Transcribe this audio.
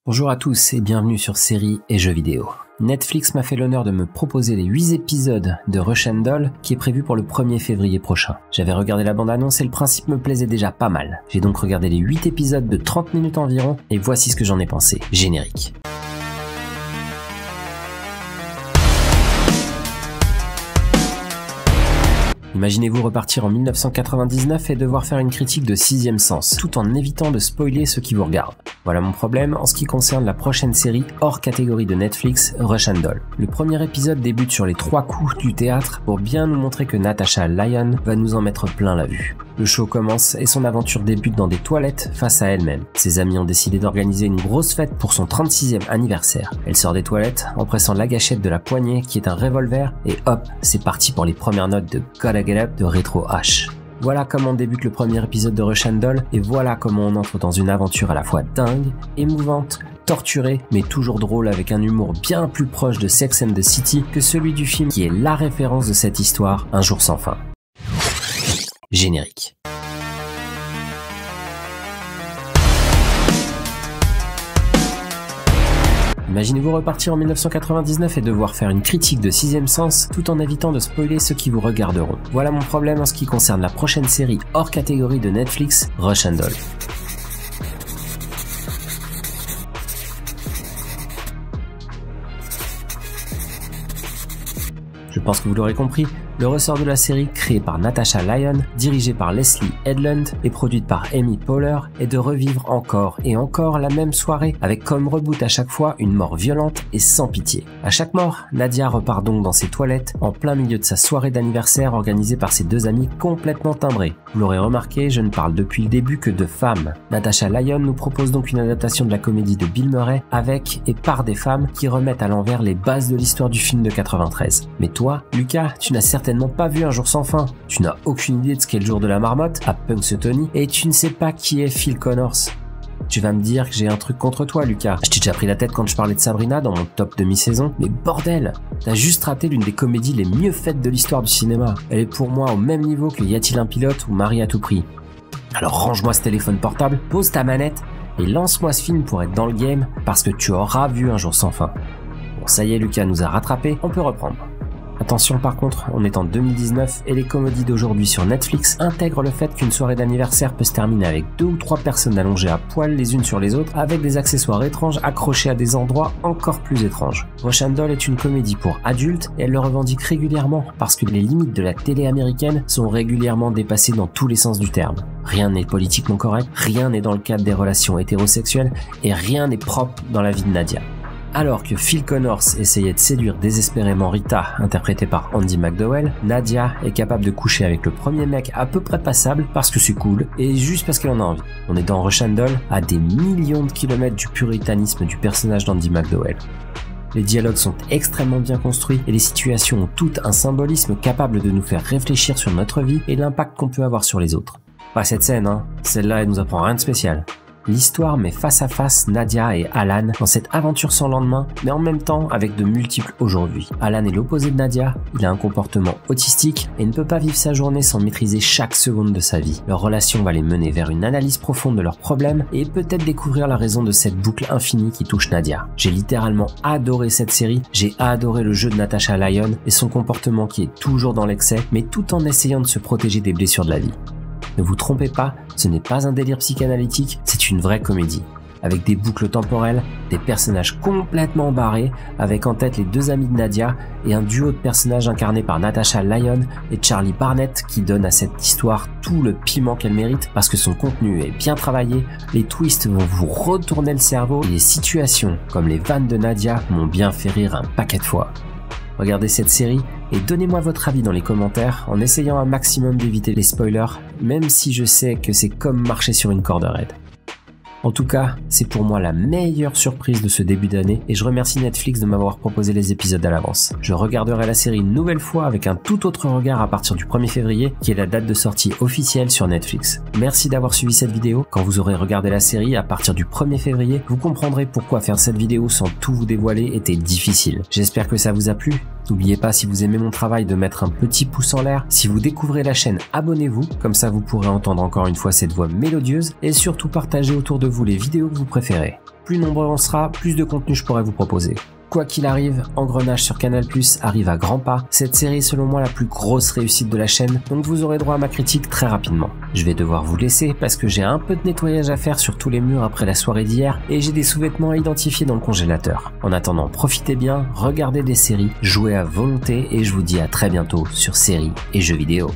Bonjour à tous et bienvenue sur Séries et Jeux vidéo. Netflix m'a fait l'honneur de me proposer les 8 épisodes de Rush and Doll qui est prévu pour le 1er février prochain. J'avais regardé la bande-annonce et le principe me plaisait déjà pas mal. J'ai donc regardé les 8 épisodes de 30 minutes environ et voici ce que j'en ai pensé. Générique. Imaginez-vous repartir en 1999 et devoir faire une critique de Sixième Sens, tout en évitant de spoiler ceux qui vous regardent. Voilà mon problème en ce qui concerne la prochaine série hors catégorie de Netflix, Rush and Doll. Le premier épisode débute sur les 3 coups du théâtre pour bien nous montrer que Natasha Lyonne va nous en mettre plein la vue. Le show commence et son aventure débute dans des toilettes face à elle-même. Ses amis ont décidé d'organiser une grosse fête pour son 36e anniversaire. Elle sort des toilettes en pressant la gâchette de la poignée qui est un revolver et hop, c'est parti pour les premières notes de Gotta Get Up de Retro H. Voilà comment débute le premier épisode de Rush and Doll et voilà comment on entre dans une aventure à la fois dingue, émouvante, torturée, mais toujours drôle avec un humour bien plus proche de Sex and the City que celui du film qui est la référence de cette histoire, Un jour sans fin. Générique. Imaginez-vous repartir en 1999 et devoir faire une critique de Sixième Sens tout en évitant de spoiler ceux qui vous regarderont. Voilà mon problème en ce qui concerne la prochaine série hors catégorie de Netflix, Rush and Doll. Je pense que vous l'aurez compris, le ressort de la série, créée par Natasha Lyonne, dirigée par Leslie Headland et produite par Amy Poehler, est de revivre encore et encore la même soirée avec comme reboot à chaque fois une mort violente et sans pitié. À chaque mort, Nadia repart donc dans ses toilettes en plein milieu de sa soirée d'anniversaire organisée par ses 2 amis complètement timbrés. Vous l'aurez remarqué, je ne parle depuis le début que de femmes. Natasha Lyonne nous propose donc une adaptation de la comédie de Bill Murray avec et par des femmes qui remettent à l'envers les bases de l'histoire du film de 93. Mais toi, Lucas, tu n'as certainement pas vu Un jour sans fin. Tu n'as aucune idée de ce qu'est le jour de la marmotte à Punxsutawney et tu ne sais pas qui est Phil Connors. Tu vas me dire que j'ai un truc contre toi, Lucas. Je t'ai déjà pris la tête quand je parlais de Sabrina dans mon top demi-saison. Mais bordel, t'as juste raté l'une des comédies les mieux faites de l'histoire du cinéma. Elle est pour moi au même niveau que Y a-t-il un pilote ou Marie à tout prix. Alors range-moi ce téléphone portable, pose ta manette et lance-moi ce film pour être dans le game parce que tu auras vu Un jour sans fin. Bon, ça y est, Lucas nous a rattrapés, on peut reprendre. Attention par contre, on est en 2019 et les comédies d'aujourd'hui sur Netflix intègrent le fait qu'une soirée d'anniversaire peut se terminer avec 2 ou 3 personnes allongées à poil les unes sur les autres avec des accessoires étranges accrochés à des endroits encore plus étranges. Rush and Doll est une comédie pour adultes et elle le revendique régulièrement parce que les limites de la télé américaine sont régulièrement dépassées dans tous les sens du terme. Rien n'est politiquement correct, rien n'est dans le cadre des relations hétérosexuelles et rien n'est propre dans la vie de Nadia. Alors que Phil Connors essayait de séduire désespérément Rita, interprétée par Andie MacDowell, Nadia est capable de coucher avec le premier mec à peu près passable parce que c'est cool et juste parce qu'elle en a envie. On est dans Rush and Doll à des millions de kilomètres du puritanisme du personnage d'Andie MacDowell. Les dialogues sont extrêmement bien construits et les situations ont toutes un symbolisme capable de nous faire réfléchir sur notre vie et l'impact qu'on peut avoir sur les autres. Pas cette scène, hein, celle-là elle nous apprend rien de spécial. L'histoire met face à face Nadia et Alan dans cette aventure sans lendemain, mais en même temps avec de multiples aujourd'hui. Alan est l'opposé de Nadia, il a un comportement autistique et ne peut pas vivre sa journée sans maîtriser chaque seconde de sa vie. Leur relation va les mener vers une analyse profonde de leurs problèmes et peut-être découvrir la raison de cette boucle infinie qui touche Nadia. J'ai littéralement adoré cette série, j'ai adoré le jeu de Natasha Lyonne et son comportement qui est toujours dans l'excès, mais tout en essayant de se protéger des blessures de la vie. Ne vous trompez pas, ce n'est pas un délire psychanalytique, c'est une vraie comédie. Avec des boucles temporelles, des personnages complètement barrés, avec en tête les 2 amis de Nadia et un duo de personnages incarnés par Natasha Lyonne et Charlie Barnett qui donne à cette histoire tout le piment qu'elle mérite parce que son contenu est bien travaillé, les twists vont vous retourner le cerveau et les situations comme les vannes de Nadia m'ont bien fait rire un paquet de fois. Regardez cette série et donnez-moi votre avis dans les commentaires en essayant un maximum d'éviter les spoilers, même si je sais que c'est comme marcher sur une corde raide. En tout cas, c'est pour moi la meilleure surprise de ce début d'année et je remercie Netflix de m'avoir proposé les épisodes à l'avance. Je regarderai la série une nouvelle fois avec un tout autre regard à partir du 1er février, qui est la date de sortie officielle sur Netflix. Merci d'avoir suivi cette vidéo. Quand vous aurez regardé la série à partir du 1er février, vous comprendrez pourquoi faire cette vidéo sans tout vous dévoiler était difficile. J'espère que ça vous a plu. N'oubliez pas, si vous aimez mon travail, de mettre un petit pouce en l'air. Si vous découvrez la chaîne, abonnez-vous, comme ça vous pourrez entendre encore une fois cette voix mélodieuse et surtout partager autour de vous les vidéos que vous préférez. plus nombreux on sera, plus de contenu je pourrai vous proposer. Quoi qu'il arrive, Engrenage sur Canal+ arrive à grands pas. Cette série est selon moi la plus grosse réussite de la chaîne, donc vous aurez droit à ma critique très rapidement. Je vais devoir vous laisser parce que j'ai un peu de nettoyage à faire sur tous les murs après la soirée d'hier et j'ai des sous-vêtements à identifier dans le congélateur. En attendant, profitez bien, regardez des séries, jouez à volonté et je vous dis à très bientôt sur Séries et Jeux vidéo.